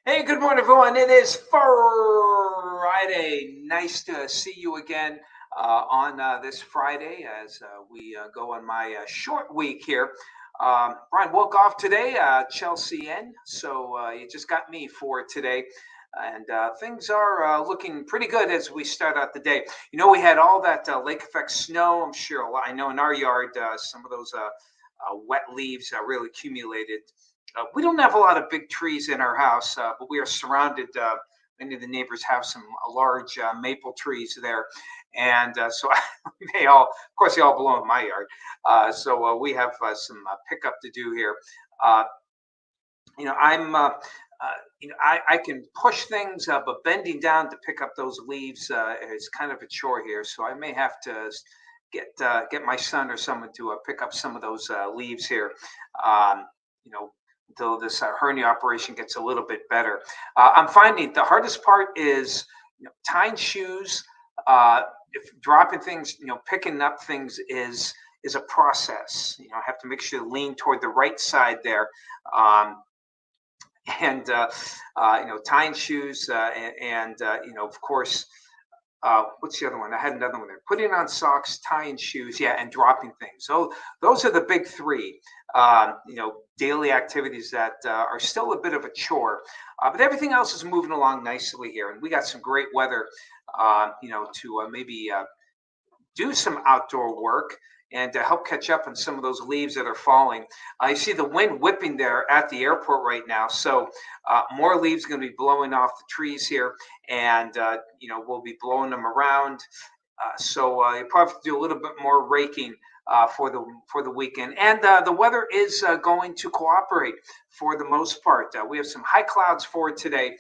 Hey, good morning, everyone. It is Friday. Nice to see you again on this Friday as we go on my short week here. Brian woke off today, Chelsea in, so you just got me for today. And things are looking pretty good as we start out the day. You know, we had all that lake effect snow. I'm sure I know in our yard, some of those wet leaves really accumulated. We don't have a lot of big trees in our house, but we are surrounded. Many of the neighbors have some large maple trees there, and so they all, of course, they all belong in my yard. So we have some pickup to do here. Uh, you know, I can push things, but bending down to pick up those leaves is kind of a chore here. So I may have to get my son or someone to pick up some of those leaves here. Um, you know, until this hernia operation gets a little bit better. I'm finding the hardest part is tying shoes. If dropping things, picking up things is a process. I have to make sure to lean toward the right side there. Um, and tying shoes of course, what's the other one? I had another one there. Putting on socks, tying shoes, yeah, and dropping things. So those are the big three, daily activities that are still a bit of a chore. But everything else is moving along nicely here, and we got some great weather, to maybe do some outdoor work and to help catch up on some of those leaves that are falling. I see the wind whipping there at the airport right now, so more leaves going to be blowing off the trees here, and we'll be blowing them around. So you probably have to do a little bit more raking for the weekend, and the weather is going to cooperate for the most part. We have some high clouds for today.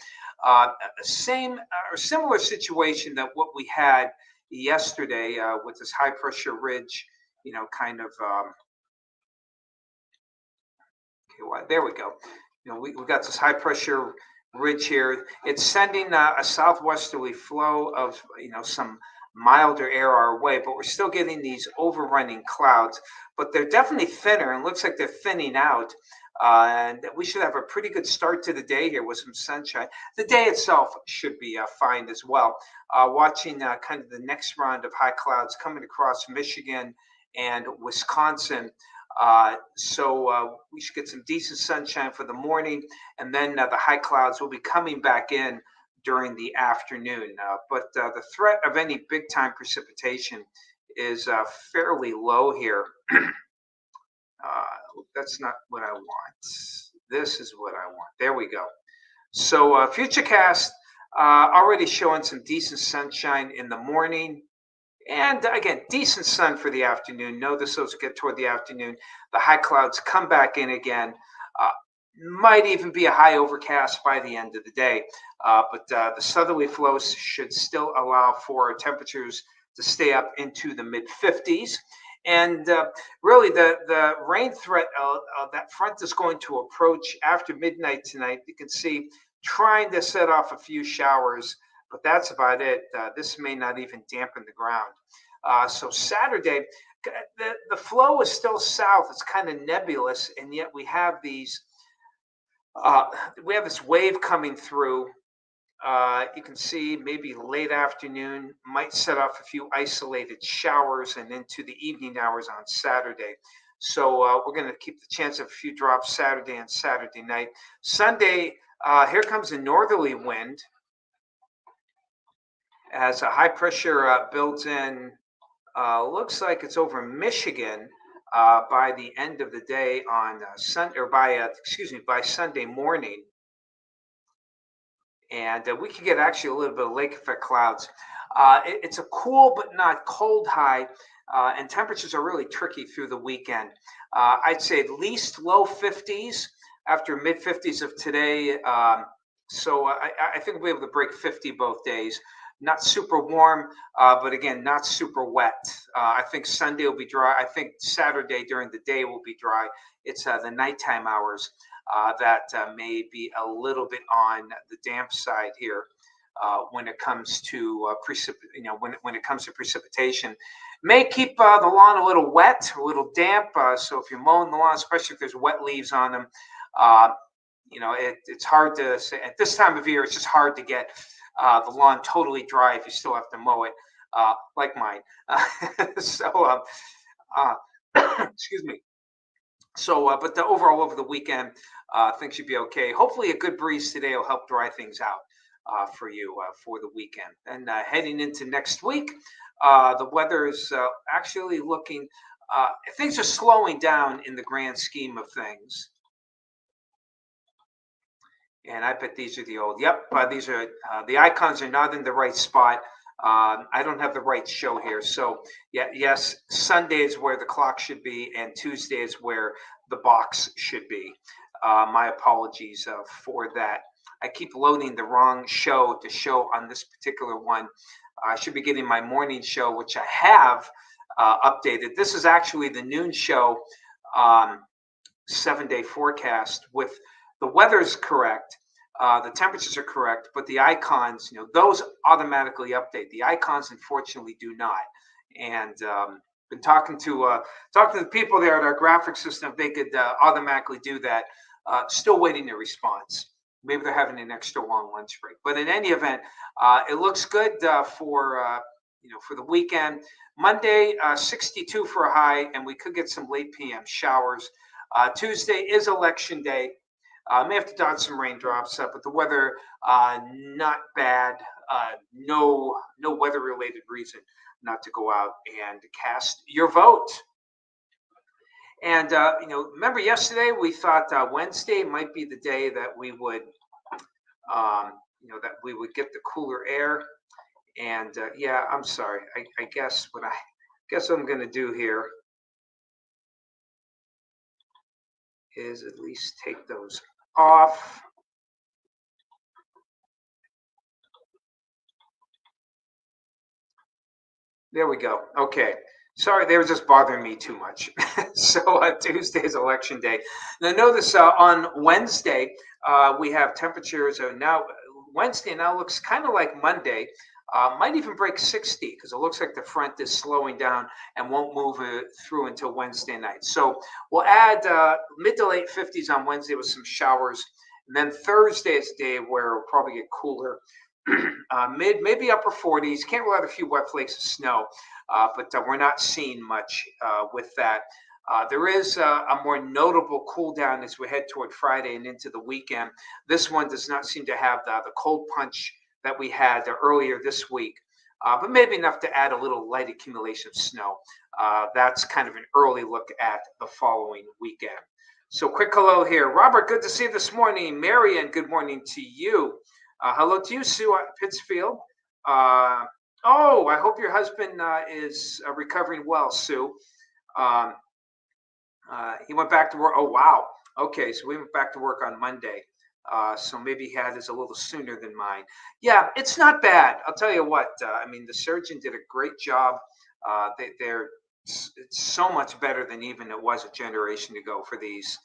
Same or similar situation that what we had yesterday with this high pressure ridge, kind of. Okay, well, there we go. We got this high pressure ridge here. It's sending a southwesterly flow of some milder air our way, but we're still getting these overrunning clouds. But they're definitely thinner, and looks like they're thinning out. And we should have a pretty good start to the day here with some sunshine. The day itself should be fine as well. Watching kind of the next round of high clouds coming across Michigan and Wisconsin. So we should get some decent sunshine for the morning, and then the high clouds will be coming back in during the afternoon. But the threat of any big time precipitation is fairly low here. That's not what I want. This is what I want. There we go. So Futurecast already showing some decent sunshine in the morning. And again, decent sun for the afternoon. Notice those get toward the afternoon. The high clouds come back in again. Uh, might even be a high overcast by the end of the day. But the southerly flows should still allow for temperatures to stay up into the mid 50s. And really, the rain threat, that front is going to approach after midnight tonight. You can see trying to set off a few showers, but that's about it. This may not even dampen the ground. So Saturday, the flow is still south. It's kind of nebulous, and yet uh, we have this wave coming through. You can see maybe late afternoon might set off a few isolated showers and into the evening hours on Saturday. So we're going to keep the chance of a few drops Saturday and Saturday night. Sunday, here comes a northerly wind as a high pressure builds in. Looks like it's over Michigan by the end of the day on Sunday, or by Sunday morning, and we could get actually a little bit of lake effect clouds. It's a cool but not cold high, and temperatures are really tricky through the weekend. I'd say at least low 50s after mid 50s of today. So I think we'll be able to break 50 both days. Not super warm, but again, not super wet. I think Sunday will be dry. I think Saturday during the day will be dry. It's the nighttime hours that may be a little bit on the damp side here when it comes to when it comes to precipitation. May keep the lawn a little wet, a little damp. So if you're mowing the lawn, especially if there's wet leaves on them, uh, it's hard to say at this time of year. It's just hard to get the lawn totally dry if you still have to mow it, like mine. So, uh, excuse me. So, but the overall over the weekend, things should be okay. Hopefully, a good breeze today will help dry things out for you for the weekend. And heading into next week, the weather is actually looking. Things are slowing down in the grand scheme of things. And I bet these are the old. Yep, these are the icons are not in the right spot. I don't have the right show here. So yeah, yes, Sunday is where the clock should be, and Tuesday is where the box should be. My apologies for that. I keep loading the wrong show to show on this particular one. I should be getting my morning show, which I have updated. This is actually the noon show, 7-day forecast with the weather's correct, the temperatures are correct, but the icons, those automatically update. The icons, unfortunately, do not. And been talking to the people there at our graphic system. They could automatically do that. Still waiting a response. Maybe they're having an extra long lunch break. But in any event, it looks good for the weekend. Monday, 62 for a high, and we could get some late PM showers. Tuesday is election day. May have to dodge some raindrops, but the weather not bad. No weather-related reason not to go out and cast your vote. And remember yesterday we thought Wednesday might be the day that we would, get the cooler air. And yeah, I'm sorry. I guess what I'm going to do here is at least take those off. There we go. Okay. Sorry, they were just bothering me too much. So Tuesday is election day. Now notice on Wednesday we have temperatures now. Wednesday now looks kind of like Monday. Might even break 60 because it looks like the front is slowing down and won't move through until Wednesday night. So we'll add mid to late 50s on Wednesday with some showers. And then Thursday is the day where it'll probably get cooler. Maybe upper 40s. Can't rule out a few wet flakes of snow, but we're not seeing much with that. There is a more notable cool down as we head toward Friday and into the weekend. This one does not seem to have the cold punch that we had earlier this week, but maybe enough to add a little light accumulation of snow. That's kind of an early look at the following weekend. So quick hello here. Robert, good to see you this morning. Marion, good morning to you. Hello to you, Sue at Pittsfield. I hope your husband is recovering well, Sue. He went back to work. Oh, wow. Okay, so we went back to work on Monday. So maybe he had this a little sooner than mine. Yeah, it's not bad. I'll tell you what. The surgeon did a great job. It's so much better than even it was a generation ago for these.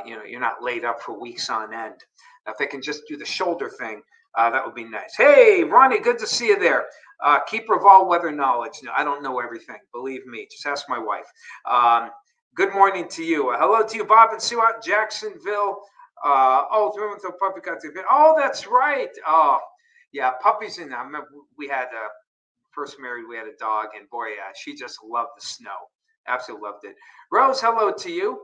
You're not laid up for weeks on end. Now, if they can just do the shoulder thing, that would be nice. Hey, Ronnie, good to see you there. Keeper of all weather knowledge. No, I don't know everything. Believe me. Just ask my wife. Good morning to you. Hello to you, Bob and Sue out in Jacksonville. Remember the puppy got to. Oh, that's right. Oh, yeah, puppies. And I remember we had first married. We had a dog, and boy, she just loved the snow. Absolutely loved it. Rose, hello to you.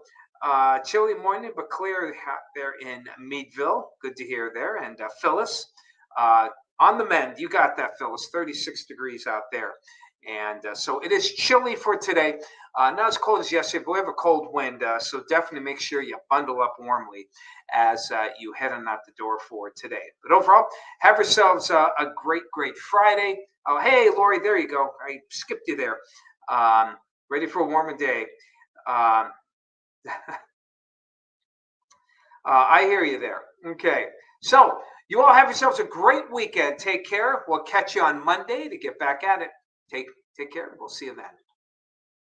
Chilly morning, but clear there in Meadville. Good to hear there. And Phyllis, on the mend. You got that, Phyllis. 36 degrees out there. And so it is chilly for today. Not as cold as yesterday, but we have a cold wind. So definitely make sure you bundle up warmly as you head on out the door for today. But overall, have yourselves a great, great Friday. Oh, hey, Lori, there you go. I skipped you there. Ready for a warmer day. I hear you there. Okay. So you all have yourselves a great weekend. Take care. We'll catch you on Monday to get back at it. Take care. We'll see you then.